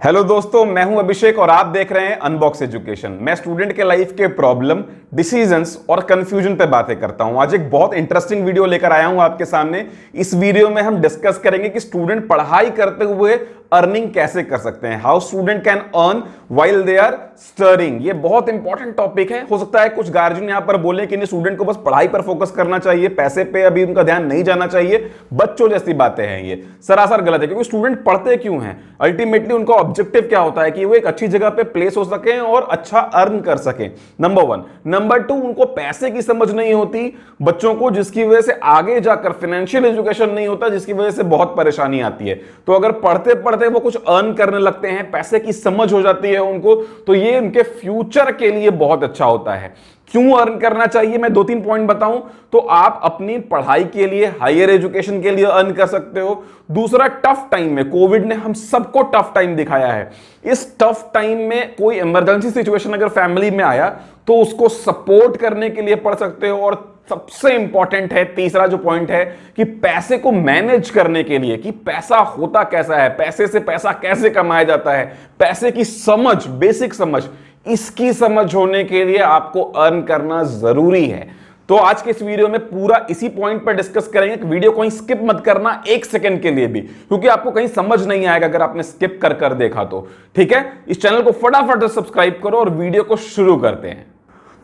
Hello दोस्तों, मैं हूं अभिषेक और आप देख रहे हैं अनबॉक्स एजुकेशन। मैं स्टूडेंट के लाइफ के प्रॉब्लम, डिसीजंस और कंफ्यूजन पे बातें करता हूं। आज एक बहुत इंटरेस्टिंग वीडियो लेकर आया हूं आपके सामने। इस वीडियो में हम डिस्कस करेंगे कि स्टूडेंट पढ़ाई करते हुए अर्निंग कैसे कर सकते हैं। How student can earn while they are studying. ये बहुत इंपॉर्टेंट टॉपिक है। हो सकता है कुछ गार्जियन यहां पर बोले कि नहीं, स्टूडेंट को बस पढ़ाई पर फोकस करना चाहिए, पैसे पे अभी उनका ध्यान नहीं जाना चाहिए। बच्चों जैसी बातें हैं, ये सरासर गलत है। क्योंकि स्टूडेंट पढ़ते क्यों हैं? अल्टीमेटली उनका ऑब्जेक्टिव क्या होता है कि वो एक अच्छी जगह पे प्लेस हो सके और अच्छा अर्न कर सके, नंबर वन। नंबर टू, उनको पैसे की समझ नहीं होती बच्चों को, जिसकी वजह से आगे जाकर फाइनेंशियल एजुकेशन नहीं होता, जिसकी वजह से बहुत परेशानी आती है। तो अगर पढ़ते पढ़ते वो कुछ अर्न करने लगते हैं, पैसे की समझ हो जाती है उनको, तो ये उनके फ्यूचर के लिए बहुत अच्छा होता है। क्यों अर्न करना चाहिए, मैं 2-3 पॉइंट बताऊं तो आप अपनी पढ़ाई के लिए, हायर एजुकेशन के लिए अर्न कर सकते हो। दूसरा, टफ टाइम में, कोविड ने हम सबको टफ टाइम दिखाया है। इस टफ टाइम में कोई इमरजेंसी सिचुएशन अगर फैमिली में आया तो उसको सपोर्ट करने के लिए पढ़ सकते हो। और सबसे इंपॉर्टेंट है, तीसरा जो पॉइंट है कि पैसे को मैनेज करने के लिए, कि पैसा होता कैसा है, पैसे से पैसा कैसे कमाया जाता है, पैसे की समझ, बेसिक समझ, इसकी समझ होने के लिए आपको अर्न करना जरूरी है। तो आज के इस वीडियो में पूरा इसी पॉइंट पर डिस्कस करेंगे। वीडियो को स्किप मत करना एक सेकंड के लिए भी, क्योंकि आपको कहीं समझ नहीं आएगा अगर आपने स्किप कर कर देखा तो। ठीक है, इस चैनल को फटाफट से सब्सक्राइब करो और वीडियो को शुरू करते हैं।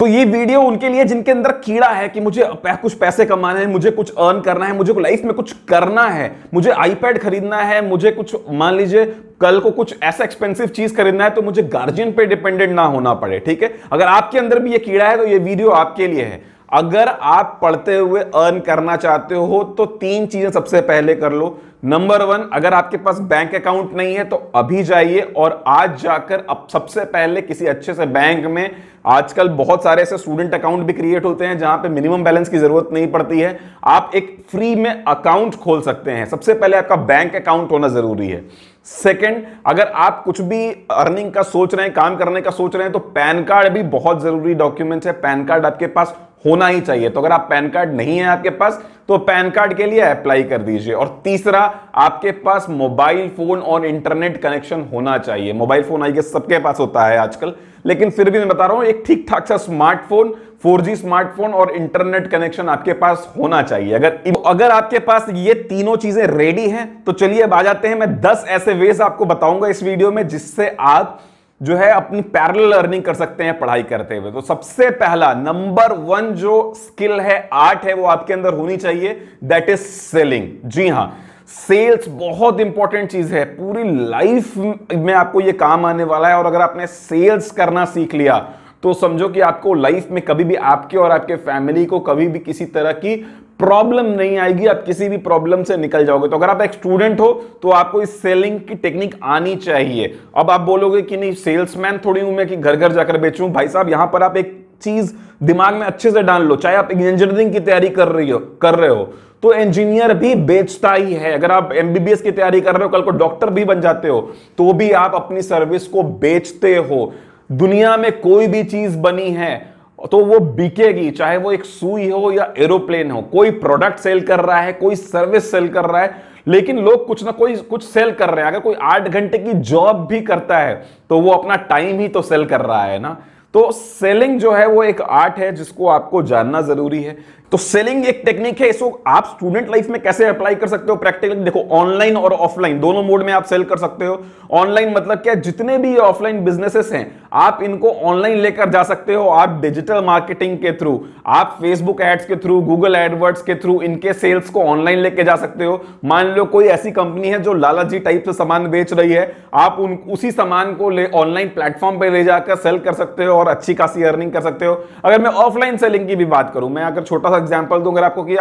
तो ये वीडियो उनके लिए जिनके अंदर कीड़ा है कि मुझे कुछ पैसे कमाने हैं, मुझे कुछ अर्न करना है, मुझे लाइफ में कुछ करना है, मुझे आईपैड खरीदना है, मुझे कुछ, मान लीजिए कल को कुछ ऐसा एक्सपेंसिव चीज खरीदना है तो मुझे गार्जियन पे डिपेंडेंट ना होना पड़े। ठीक है, अगर आपके अंदर भी ये कीड़ा है तो ये वीडियो आपके लिए है। अगर आप पढ़ते हुए अर्न करना चाहते हो तो 3 चीजें सबसे पहले कर लो। नंबर 1, अगर आपके पास बैंक अकाउंट नहीं है तो अभी जाइए और आज जाकर अब सबसे पहले किसी अच्छे से बैंक में, आजकल बहुत सारे ऐसे स्टूडेंट अकाउंट भी क्रिएट होते हैं जहां पे मिनिमम बैलेंस की जरूरत नहीं पड़ती है, आप एक फ्री में अकाउंट खोल सकते हैं। सबसे पहले आपका बैंक अकाउंट होना जरूरी है। सेकंड, अगर आप कुछ भी अर्निंग का सोच रहे हैं, काम करने का सोच रहे हैं, तो पैन कार्ड भी बहुत जरूरी डॉक्यूमेंट है। पैन कार्ड आपके पास होना ही चाहिए। तो अगर आप पैन कार्ड नहीं है आपके पास तो पैन कार्ड के लिए अप्लाई कर दीजिए। और तीसरा, आपके पास मोबाइल फोन और इंटरनेट कनेक्शन होना चाहिए। मोबाइल फोन आई गेस सबके पास होता है आजकल, लेकिन फिर भी मैं बता रहा हूं, एक ठीक ठाक सा स्मार्टफोन, 4G स्मार्टफोन और इंटरनेट कनेक्शन आपके पास होना चाहिए। अगर आपके पास ये तीनों चीजें रेडी हैं तो चलिए अब आ जाते हैं। मैं 10 ऐसे वेज आपको बताऊंगा इस वीडियो में जिससे आप जो है अपनी पैरेलल अर्निंग कर सकते हैं पढ़ाई करते हुए। तो सबसे पहला, नंबर 1 जो स्किल है, आर्ट है, वो आपके अंदर होनी चाहिए, दैट इज सेलिंग। जी हां, सेल्स बहुत इंपॉर्टेंट चीज है, पूरी लाइफ में आपको ये काम आने वाला है। और अगर आपने सेल्स करना सीख लिया तो समझो कि आपको लाइफ में कभी भी, आपके और आपके फैमिली को कभी भी किसी तरह की प्रॉब्लम नहीं आएगी। आप किसी भी प्रॉब्लम से निकल जाओगे। तो अगर आप एक स्टूडेंट हो तो आपको इस सेलिंग की टेक्निक आनी चाहिए। अब आप बोलोगे कि नहीं, सेल्समैन थोड़ी हूं मैं कि घर घर जाकर बेचूं। भाई साहब, यहां पर आप एक चीज दिमाग में अच्छे से डाल लो, चाहे आप इंजीनियरिंग की तैयारी कर रहे हो तो इंजीनियर भी बेचता ही है। अगर आप एमबीबीएस की तैयारी कर रहे हो, कल को डॉक्टर भी बन जाते हो तो भी आप अपनी सर्विस को बेचते हो। दुनिया में कोई भी चीज बनी है तो वो बिकेगी, चाहे वो एक सुई हो या एरोप्लेन हो। कोई प्रोडक्ट सेल कर रहा है, कोई सर्विस सेल कर रहा है, लेकिन लोग कुछ ना कुछ सेल कर रहे हैं। अगर कोई 8 घंटे की जॉब भी करता है तो वो अपना टाइम ही तो सेल कर रहा है ना। तो सेलिंग जो है वो एक आर्ट है जिसको आपको जानना जरूरी है। तो सेलिंग एक टेक्निक है, इसको आप स्टूडेंट लाइफ में कैसे अप्लाई कर सकते हो प्रैक्टिकली देखो। ऑनलाइन और ऑफलाइन दोनों मोड में आप सेल कर सकते हो। ऑनलाइन मतलब क्या, जितने भी ऑफलाइन बिजनेसेस हैं आप इनको ऑनलाइन लेकर जा सकते हो। आप डिजिटल मार्केटिंग के थ्रू, आप फेसबुक एड्स के थ्रू, गूगल एडवर्ड्स के थ्रू इनके सेल्स को ऑनलाइन लेके जा सकते हो। मान लो कोई ऐसी कंपनी है जो लालाजी टाइप से सामान बेच रही है, आप उसी सामान को ऑनलाइन प्लेटफॉर्म पर ले जाकर सेल कर सकते हो और अच्छी खासी अर्निंग कर सकते हो। अगर मैं ऑफलाइन सेलिंग की भी बात करूं, मैं अगर छोटा सा एग्जांपल दूं अगर आपको, कि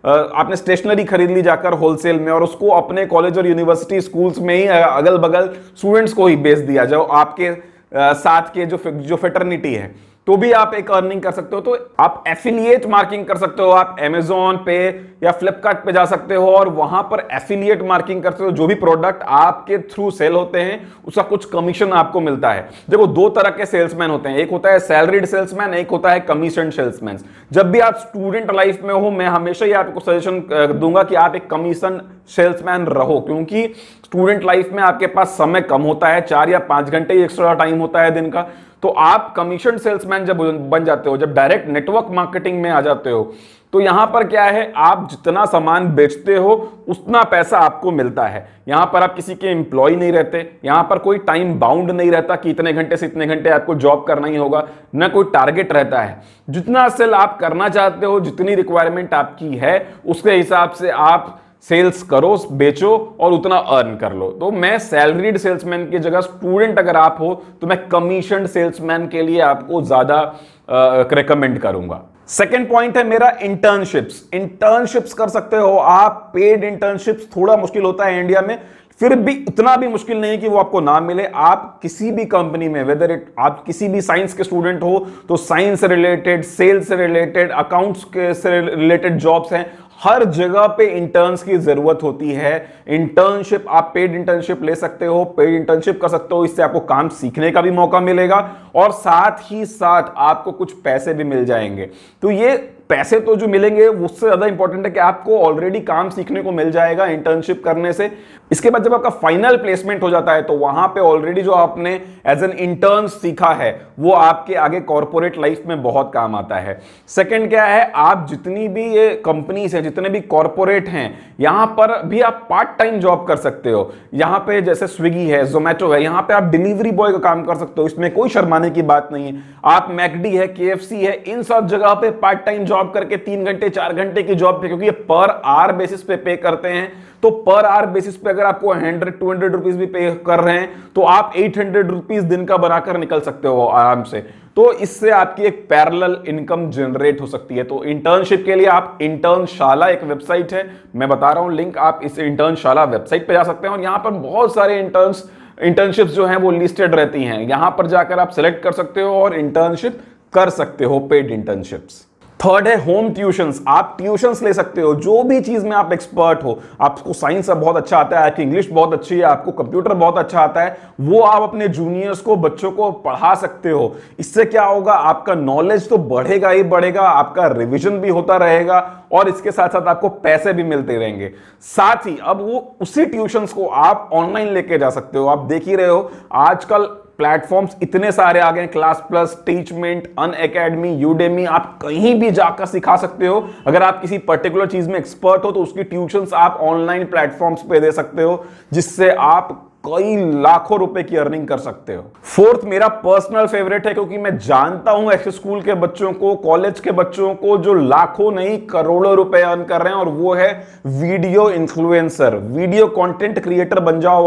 आपने स्टेशनरी खरीद ली जाकर होलसेल में और उसको अपने कॉलेज और यूनिवर्सिटी स्कूल्स में ही अगल बगल स्टूडेंट्स को ही बेच दिया, जो आपके साथ के जो फेटर्निटी है, तो भी आप एक अर्निंग कर सकते हो। तो आप एफिलिएट मार्केटिंग कर सकते हो। आप अमेज़न पे या फ्लिपकार्ट पे जा सकते हो और वहां पर एफिलिएट मार्केटिंग करते हो। जो भी प्रोडक्ट आपके थ्रू सेल होते हैं उसका कुछ कमीशन आपको मिलता है। देखो, दो तरह के सेल्समैन होते हैं, एक होता है सैलरीड सेल्समैन, एक होता है कमीशन सेल्समैन। जब भी आप स्टूडेंट लाइफ में हो, मैं हमेशा ही आपको सजेशन दूंगा कि आप एक कमीशन सेल्समैन रहो, क्योंकि स्टूडेंट लाइफ में आपके पास समय कम होता है, 4 या 5 घंटे ही एक्स्ट्रा टाइम होता है दिन का। तो आप कमीशन सेल्समैन जब बन जाते हो, जब डायरेक्ट नेटवर्क मार्केटिंग में आ जाते हो, तो यहां पर क्या है, आप जितना सामान बेचते हो उतना पैसा आपको मिलता है। यहां पर आप किसी के एम्प्लॉय नहीं रहते, यहां पर कोई टाइम बाउंड नहीं रहता कि इतने घंटे से इतने घंटे आपको जॉब करना ही होगा, ना कोई टारगेट रहता है। जितना सेल आप करना चाहते हो, जितनी रिक्वायरमेंट आपकी है, उसके हिसाब से आप सेल्स करो, बेचो और उतना अर्न कर लो। तो मैं सैलरीड सेल्समैन की जगह, स्टूडेंट अगर आप हो तो मैं कमीशन सेल्समैन के लिए आपको ज्यादा रिकमेंड करूंगा। सेकेंड पॉइंट है मेरा इंटर्नशिप्स। इंटर्नशिप्स कर सकते हो आप। पेड इंटर्नशिप्स थोड़ा मुश्किल होता है इंडिया में, फिर भी इतना भी मुश्किल नहीं कि वो आपको ना मिले। आप किसी भी कंपनी में, वेदर इट आप किसी भी साइंस के स्टूडेंट हो तो साइंस से रिलेटेड, सेल्स से रिलेटेड, अकाउंट्स के से रिलेटेड जॉब्स हैं, हर जगह पे इंटर्न्स की जरूरत होती है। इंटर्नशिप, आप पेड इंटर्नशिप ले सकते हो, पेड इंटर्नशिप कर सकते हो। इससे आपको काम सीखने का भी मौका मिलेगा और साथ ही साथ आपको कुछ पैसे भी मिल जाएंगे। तो ये पैसे तो जो मिलेंगे उससे ज्यादा इंपॉर्टेंट है कि आपको ऑलरेडी काम सीखने को मिल जाएगा इंटर्नशिप करने से। इसके बाद जब आपका फाइनल प्लेसमेंट हो जाता है तो वहां पे ऑलरेडी जो आपने एज एन इंटर्न सीखा है वो आपके आगे कॉर्पोरेट लाइफ में बहुत काम आता है। सेकंड क्या है, आप जितनी भी ये कंपनीज हैं, जितने भी कॉर्पोरेट हैं, यहां पर भी आप पार्ट टाइम जॉब कर सकते हो। यहां पे जैसे स्विगी है, जोमेटो है, यहां पे आप डिलीवरी बॉय का काम कर सकते हो, इसमें कोई शर्माने की बात नहीं है। आप मैकडी है, केएफसी है, इन सब जगह पे पार्ट टाइम जॉब करके 3 घंटे 4 घंटे की जॉब पे, क्योंकि ये पर आवर बेसिस पे करते हैं, तो पर आवर बेसिस पे अगर आपको 100-200 रुपीज भी पे कर रहे हैं तो आप 800 रुपीज दिन का बनाकर निकल सकते हो आराम से। तो इससे आपकी एक पैरेलल इनकम जनरेट हो सकती है। तो इंटर्नशिप के लिए आप इंटर्नशाला एक वेबसाइट है, मैं बता रहा हूं लिंक, आप इस इंटर्नशाला वेबसाइट पे जा सकते हैं और यहां पर बहुत सारे इंटर्नशिप्स जो हैं वो लिस्टेड रहती हैं। यहां पर जाकर आप सिलेक्ट कर सकते हो और इंटर्नशिप कर सकते हो, पेड इंटर्नशिप्स। थर्ड है होम ट्यूशंस। आप ट्यूशंस ले सकते हो, जो भी चीज में आप एक्सपर्ट हो, आपको साइंस बहुत अच्छा आता है, आपकी इंग्लिश बहुत अच्छी है, आपको कंप्यूटर बहुत अच्छा आता है, वो आप अपने जूनियर्स को, बच्चों को पढ़ा सकते हो। इससे क्या होगा, आपका नॉलेज तो बढ़ेगा ही बढ़ेगा, आपका रिवीजन भी होता रहेगा और इसके साथ साथ आपको पैसे भी मिलते रहेंगे। साथ ही अब वो उसी ट्यूशंस को आप ऑनलाइन लेके जा सकते हो। आप देख ही रहे हो आजकल प्लेटफॉर्म्स इतने सारे आ गए, class plus, Teachmint, Unacademy, Udemy, आप कहीं भी जाकर सिखा सकते हो। अगर आप किसी पर्टिकुलर चीज में एक्सपर्ट हो तो उसकी ट्यूशंस आप ऑनलाइन प्लेटफॉर्म्स पे दे सकते हो, जिससे आप कई लाखों रुपए की अर्निंग कर सकते हो। फोर्थ मेरा पर्सनल फेवरेट है, क्योंकि मैं जानता हूं एक्स स्कूल के बच्चों को, कॉलेज के बच्चों को जो लाखों नहीं करोड़ों रुपए अर्न कर रहे हैं, और वो है video influencer. Video content creator बन जाओ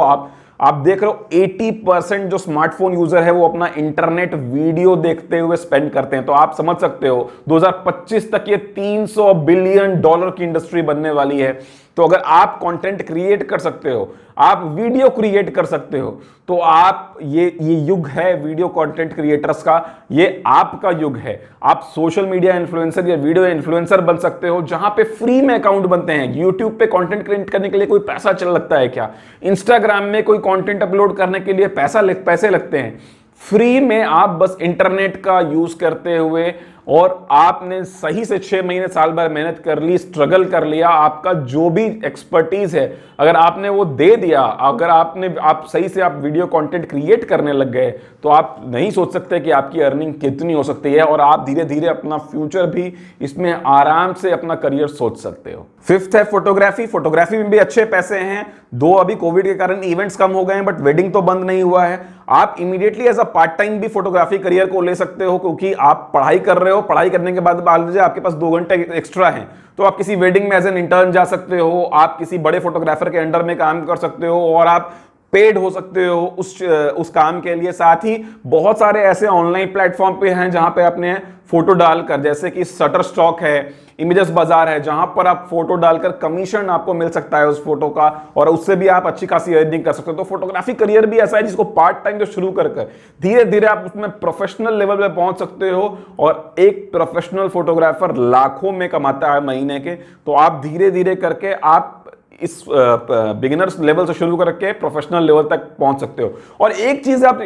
आप देख रहे हो 80% जो स्मार्टफोन यूजर है वो अपना इंटरनेट वीडियो देखते हुए स्पेंड करते हैं। तो आप समझ सकते हो 2025 तक ये $300 बिलियन की इंडस्ट्री बनने वाली है। तो अगर आप कंटेंट क्रिएट कर सकते हो, आप वीडियो क्रिएट कर सकते हो, तो आप ये युग है वीडियो कंटेंट क्रिएटर्स का, ये आपका युग है। आप सोशल मीडिया इन्फ्लुएंसर या वीडियो इन्फ्लुएंसर बन सकते हो, जहां पे फ्री में अकाउंट बनते हैं। यूट्यूब पे कंटेंट क्रिएट करने के लिए कोई पैसा चल लगता है क्या? इंस्टाग्राम में कोई कंटेंट अपलोड करने के लिए पैसे लगते हैं। फ्री में आप बस इंटरनेट का यूज करते हुए, और आपने सही से 6 महीने साल भर मेहनत कर ली, स्ट्रगल कर लिया, आपका जो भी एक्सपर्टीज है अगर आपने वो दे दिया, अगर आप सही से आप वीडियो कंटेंट क्रिएट करने लग गए, तो आप नहीं सोच सकते कि आपकी अर्निंग कितनी हो सकती है, और आप धीरे धीरे अपना फ्यूचर भी इसमें आराम से अपना करियर सोच सकते हो। फिफ्थ है फोटोग्राफी। फोटोग्राफी में भी अच्छे पैसे हैं। दो अभी कोविड के कारण इवेंट्स कम हो गए हैं, बट वेडिंग तो बंद नहीं हुआ है। आप immediately as a part time भी फोटोग्राफी करियर को ले सकते हो, क्योंकि आप पढ़ाई कर रहे हो, पढ़ाई करने के बाद मान लीजिए आपके पास 2 घंटे एक्स्ट्रा हैं, तो आप किसी वेडिंग में एज एन इंटर्न जा सकते हो, आप किसी बड़े फोटोग्राफर के अंडर में काम कर सकते हो, और आप पेड हो सकते हो उस काम के लिए। साथ ही बहुत सारे ऐसे ऑनलाइन प्लेटफॉर्म पे हैं जहां पे अपने फोटो डालकर, जैसे कि शटरस्टॉक है, इमेजेस बाजार है, जहां पर आप फोटो डालकर कमीशन आपको मिल सकता है उस फोटो का, और उससे भी आप अच्छी खासी अर्निंग कर सकते हो। तो फोटोग्राफी करियर भी ऐसा है जिसको पार्ट टाइम जो शुरू कर धीरे धीरे आप उसमें प्रोफेशनल लेवल पे पहुंच सकते हो, और एक प्रोफेशनल फोटोग्राफर लाखों में कमाता है महीने के। तो आप धीरे धीरे करके आप इस बिगिनर्स लेवल से शुरू करके प्रोफेशनल लेवल तक पहुंच सकते हो। और एक चीज आप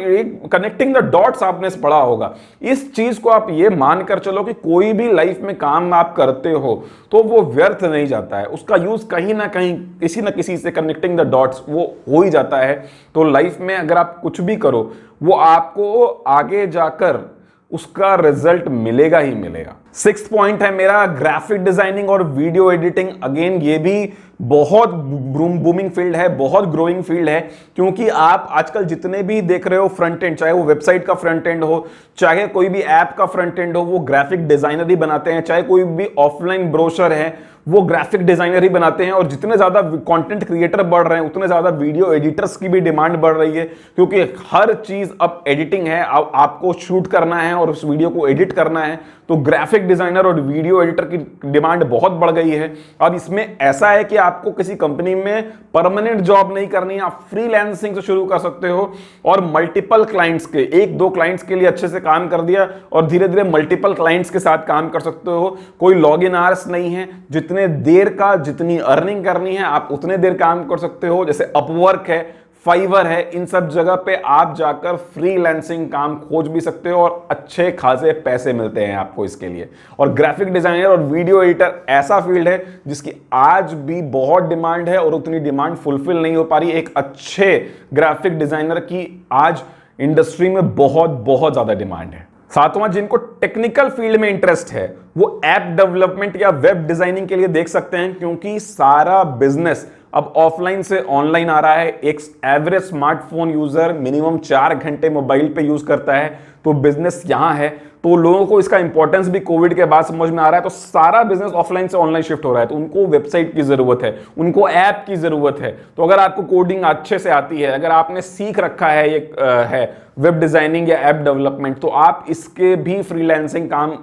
कनेक्टिंग द डॉट्स आपने पढ़ा होगा, इस चीज को आप ये मानकर चलो कि कोई भी लाइफ में काम आप करते हो तो वो व्यर्थ नहीं जाता है, उसका यूज कहीं ना कहीं किसी ना किसी से कनेक्टिंग द डॉट्स वो हो ही जाता है। तो लाइफ में अगर आप कुछ भी करो वो आपको आगे जाकर उसका रिजल्ट मिलेगा ही मिलेगा। 6th पॉइंट है मेरा ग्राफिक डिजाइनिंग और वीडियो एडिटिंग। अगेन ये भी बहुत बूमिंग फील्ड है, बहुत ग्रोइंग फील्ड है, क्योंकि आप आजकल जितने भी देख रहे हो फ्रंट एंड, चाहे वो वेबसाइट का फ्रंट एंड हो, चाहे कोई भी ऐप का फ्रंट एंड हो, वो ग्राफिक डिजाइनर ही बनाते हैं। चाहे कोई भी ऑफलाइन ब्रोशर है वो ग्राफिक डिजाइनर ही बनाते हैं। और जितने ज्यादा कंटेंट क्रिएटर बढ़ रहे हैं उतने ज्यादा वीडियो एडिटर्स की भी डिमांड बढ़ रही है, क्योंकि हर चीज अब एडिटिंग है। आपको शूट करना है और उस वीडियो को एडिट करना है, तो ग्राफिक डिजाइनर और वीडियो एडिटर की डिमांड बहुत बढ़ गई है। अब इसमें ऐसा है कि आपको किसी कंपनी में परमानेंट जॉब नहीं करनी है, आप फ्रीलांसिंग से शुरू कर सकते हो और मल्टीपल क्लाइंट्स के, 1-2 क्लाइंट्स के लिए अच्छे से काम कर दिया और धीरे धीरे मल्टीपल क्लाइंट्स के साथ काम कर सकते हो। कोई लॉग इन आवर्स नहीं है, जितने देर का जितनी अर्निंग करनी है आप उतने देर काम कर सकते हो। जैसे अपवर्क है, फाइवर है, इन सब जगह पे आप जाकर फ्रीलांसिंग काम खोज भी सकते हो और अच्छे खासे पैसे मिलते हैं आपको इसके लिए। और ग्राफिक डिजाइनर और वीडियो एडिटर ऐसा फील्ड है जिसकी आज भी बहुत डिमांड है और उतनी डिमांड फुलफिल नहीं हो पा रही। एक अच्छे ग्राफिक डिजाइनर की आज इंडस्ट्री में बहुत बहुत ज्यादा डिमांड है। 7वां, जिनको टेक्निकल फील्ड में इंटरेस्ट है वो ऐप डेवलपमेंट या वेब डिजाइनिंग के लिए देख सकते हैं, क्योंकि सारा बिजनेस अब ऑफलाइन से ऑनलाइन आ रहा है। एक एवरेज स्मार्टफोन यूजर मिनिमम 4 घंटे मोबाइल पे यूज करता है, तो बिजनेस यहां है। तो लोगों को इसका इंपॉर्टेंस भी कोविड के बाद समझ में आ रहा है, तो सारा बिजनेस ऑफलाइन से ऑनलाइन शिफ्ट हो रहा है। तो उनको वेबसाइट की जरूरत है, उनको ऐप की जरूरत है। तो अगर आपको कोडिंग अच्छे से आती है, अगर आपने सीख रखा है ये है वेब डिजाइनिंग या ऐप डेवलपमेंट, तो आप इसके भी फ्रीलांसिंग काम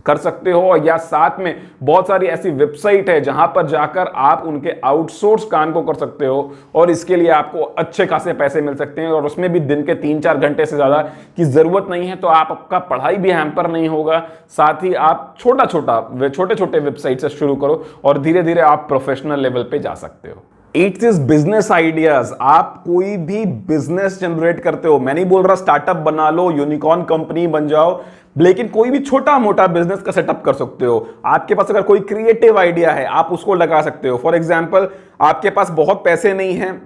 कर सकते हो। या साथ में बहुत सारी ऐसी वेबसाइट है जहां पर जाकर आप उनके आउटसोर्स काम को कर सकते हो और इसके लिए आपको अच्छे खासे पैसे मिल सकते हैं, और उसमें भी दिन के 3-4 घंटे से ज्यादा की जरूरत नहीं है। तो आपका पढ़ाई भी हैम्पर नहीं होगा, साथ ही आप छोटे छोटे वेबसाइट से शुरू करो और धीरे धीरे आप प्रोफेशनल लेवल पे जा सकते हो। 8th is business ideas. आप कोई भी बिजनेस जनरेट करते हो, मैं नहीं बोल रहा स्टार्टअप बना लो, यूनिकॉर्न कंपनी बन जाओ, लेकिन कोई भी छोटा मोटा बिजनेस का सेटअप कर सकते हो। आपके पास अगर कोई क्रिएटिव आइडिया है आप उसको लगा सकते हो। फॉर एग्जांपल, आपके पास बहुत पैसे नहीं हैं,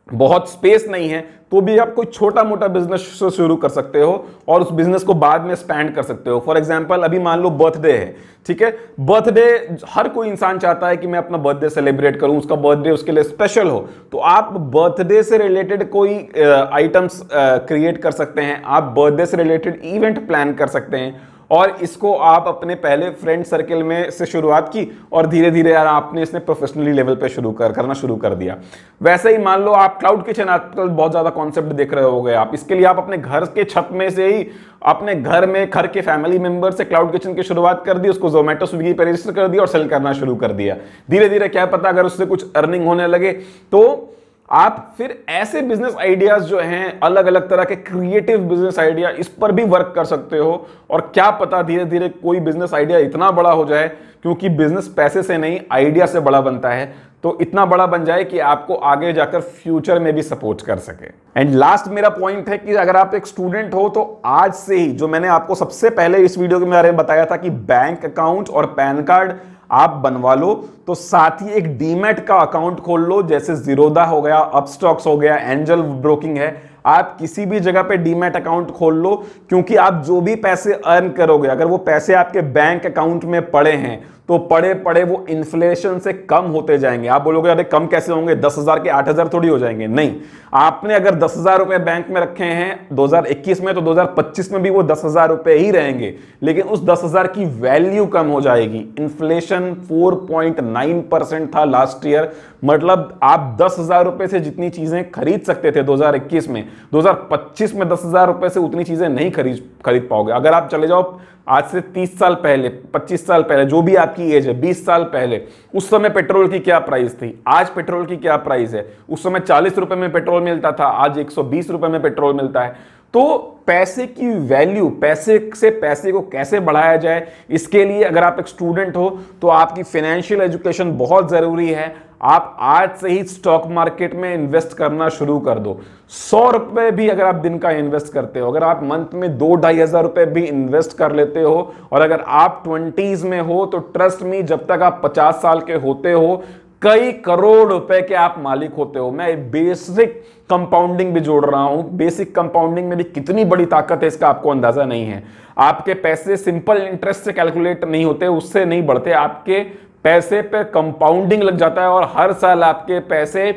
बहुत स्पेस नहीं है, तो भी आप कोई छोटा मोटा बिजनेस शुरू कर सकते हो और उस बिजनेस को बाद में एक्सपैंड कर सकते हो। फॉर एग्जांपल, अभी मान लो बर्थडे है, ठीक है, बर्थडे हर कोई इंसान चाहता है कि मैं अपना बर्थडे सेलिब्रेट करूं, उसका बर्थडे उसके लिए स्पेशल हो। तो आप बर्थडे से रिलेटेड कोई आइटम्स क्रिएट कर सकते हैं, आप बर्थडे से रिलेटेड इवेंट प्लान कर सकते हैं, और इसको आप अपने पहले फ्रेंड सर्कल में से शुरुआत की और धीरे धीरे आपने इसने प्रोफेशनली लेवल पे करना शुरू कर दिया। वैसे ही मान लो आप क्लाउड किचन, आजकल बहुत ज्यादा कॉन्सेप्ट देख रहे होगे आप, इसके लिए आप अपने घर के छत में से ही अपने घर के फैमिली मेंबर से क्लाउड किचन की शुरुआत कर दी, उसको जोमेटो स्विगी पे रजिस्टर कर दिया और सेल करना शुरू कर दिया। धीरे धीरे क्या पता अगर उससे कुछ अर्निंग होने लगे तो आप फिर ऐसे बिजनेस आइडियाज जो हैं, अलग अलग तरह के क्रिएटिव बिजनेस आइडिया, इस पर भी वर्क कर सकते हो। और क्या पता धीरे धीरे कोई बिजनेस आइडिया इतना बड़ा हो जाए, क्योंकि बिजनेस पैसे से नहीं आइडिया से बड़ा बनता है, तो इतना बड़ा बन जाए कि आपको आगे जाकर फ्यूचर में भी सपोर्ट कर सके। एंड लास्ट मेरा पॉइंट है कि अगर आप एक स्टूडेंट हो तो आज से ही, जो मैंने आपको सबसे पहले इस वीडियो के बारे में बताया था कि बैंक अकाउंट और पैन कार्ड आप बनवा लो, तो साथ ही एक डीमैट का अकाउंट खोल लो। जैसे जीरोधा हो गया, अपस्टॉक्स हो गया, एंजल ब्रोकिंग है, आप किसी भी जगह पे डीमैट अकाउंट खोल लो, क्योंकि आप जो भी पैसे अर्न करोगे, अगर वो पैसे आपके बैंक अकाउंट में पड़े हैं तो पड़े पड़े वो इन्फ्लेशन से कम होते जाएंगे। आप बोलोगे अरे कम कैसे होंगे, 10,000 के 8,000 थोड़ी हो जाएंगे। नहीं, आपने अगर 10,000 रुपए बैंक में रखे हैं 2021 में, तो 2025 में भी वो 10,000 रुपए ही रहेंगे, लेकिन उस 10,000 की वैल्यू कम हो जाएगी। इन्फ्लेशन 4.9% था लास्ट ईयर, मतलब आप 10,000 रुपए से जितनी चीजें खरीद सकते थे 2021 में, 2025 में 10,000 रुपए से उतनी चीजें नहीं खरीद पाओगे। अगर आप चले जाओ आज से 30 साल पहले, 25 साल पहले, जो भी आपकी एज है, 20 साल पहले, उस समय पेट्रोल की क्या प्राइस थी, आज पेट्रोल की क्या प्राइस है। उस समय 40 रुपए में पेट्रोल मिलता था, आज 120 रुपए में पेट्रोल मिलता है। तो पैसे की वैल्यू, पैसे से पैसे को कैसे बढ़ाया जाए, इसके लिए अगर आप एक स्टूडेंट हो तो आपकी फाइनेंशियल एजुकेशन बहुत जरूरी है। आप आज से ही स्टॉक मार्केट में इन्वेस्ट करना शुरू कर दो। 100 रुपए भी अगर आप दिन का इन्वेस्ट करते हो, अगर आप मंथ में 2-2.5 हजार रुपए भी इन्वेस्ट कर लेते हो, और अगर आप 20s में हो, तो ट्रस्ट मी, जब तक आप 50 साल के होते हो, कई करोड़ रुपए के आप मालिक होते हो। मैं बेसिक कंपाउंडिंग भी जोड़ रहा हूं। बेसिक कंपाउंडिंग में भी कितनी बड़ी ताकत है इसका आपको अंदाजा नहीं है। आपके पैसे सिंपल इंटरेस्ट से कैलकुलेट नहीं होते, उससे नहीं बढ़ते। आपके पैसे पे कंपाउंडिंग लग जाता है, और हर साल आपके पैसे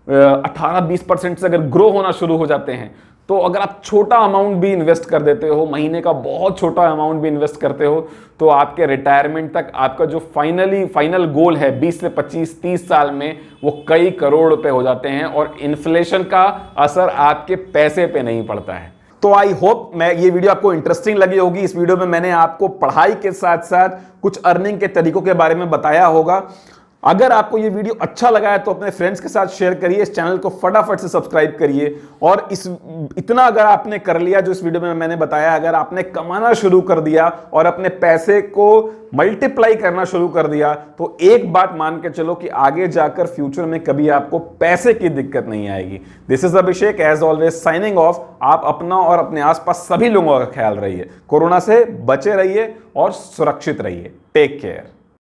18-20% से अगर ग्रो होना शुरू हो जाते हैं, तो अगर आप छोटा अमाउंट भी इन्वेस्ट कर देते हो, महीने का बहुत छोटा अमाउंट भी इन्वेस्ट करते हो, तो आपके रिटायरमेंट तक आपका जो फाइनल गोल है 20 से 25-30 साल में, वो कई करोड़ रुपए हो जाते हैं, और इन्फ्लेशन का असर आपके पैसे पे नहीं पड़ता है। तो आई होप ये वीडियो आपको इंटरेस्टिंग लगी होगी। इस वीडियो में मैंने आपको पढ़ाई के साथ साथ कुछ अर्निंग के तरीकों के बारे में बताया होगा। अगर आपको ये वीडियो अच्छा लगा है तो अपने फ्रेंड्स के साथ शेयर करिए, इस चैनल को फटाफट से सब्सक्राइब करिए, और इतना अगर आपने कर लिया जो इस वीडियो में मैंने बताया, अगर आपने कमाना शुरू कर दिया और अपने पैसे को मल्टीप्लाई करना शुरू कर दिया, तो एक बात मान के चलो कि आगे जाकर फ्यूचर में कभी आपको पैसे की दिक्कत नहीं आएगी। This is Abhishek, as always signing off. आप अपना और अपने आसपास सभी लोगों का ख्याल रहिए, कोरोना से बचे रहिए और सुरक्षित रहिए। Take care.